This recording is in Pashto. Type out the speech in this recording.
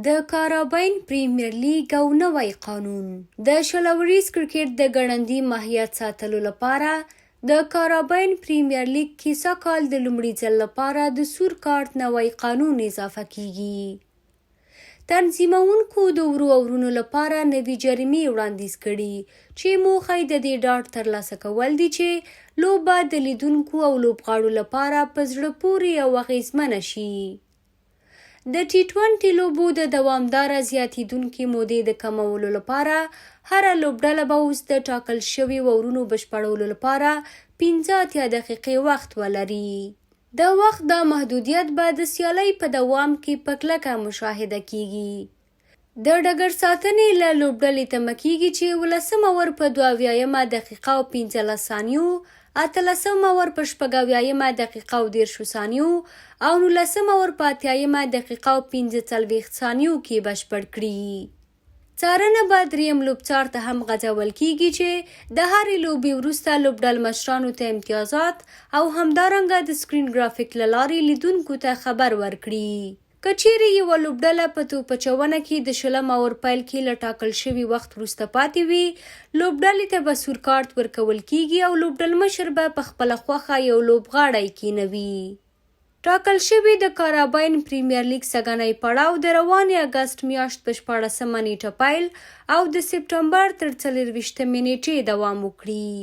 د کارابین پریمیر لیګ او نوی قانون. د شلوریز کرکټ د ګړندي ماهیت ساتلو لپاره د کارابین پریمیر لیګ کې سږکال د لومړي ځل لپاره د سور کارت نوی قانون اضافه کیږي. تنظیمونکو د ورونو لپاره نوي جریمې وړاندیز کړي چې موخه یې د دې ډاډ ترلاسه کول دي چې لوبه د لیدونکو او لوبغاړو لپاره په زړه پورې او اغیزمنه شي. د T20 لوبو د دوامداره زیاتېدونکې مودې د کمولو لپاره هره لوبډله به اوس د ټاکل شوي ورونو بشپړولو لپاره 15 دقیقې وخت ولري. د وخت دا محدودیت به د سیالۍ په دوام کې په کلکه مشاهده کیږي. د ډګر ساتنې له لوبډلې تمه کیږي چې 18 اور په 22 دقیقه او 15 ثانیو، 18 اور په 24 دقیقه او 13 ثانیو او 19 اور په 80 دقیقه او 45 ثانیو کې بشپړ کړي. څارنه به دریم لوبڅار ته هم غځول کیږي چې د هرې لوبې وروسته لوبډل مشرانو ته امتیازات او همدارنګه د سکرین ګرافیک له لارې لیدونکو ته خبر ورکړي. که چیرې یوه لوبډله په توپ اچونه کې د 20 اور پیل کې له ټاکل شوي وخت وروسته پاتې وي، لوبډلې ته به سور کارت ورکول کیږي او لوبډل مشر به په خپله خوښه یو لوبغاړی کینوي. ټاکل شوي د کارابین پریمیر لیګ سږنی پړاو د روانې اګست میاشت په 14 نیټه پیل او د سپټمبر تر 24 نیټې دوام وکړي.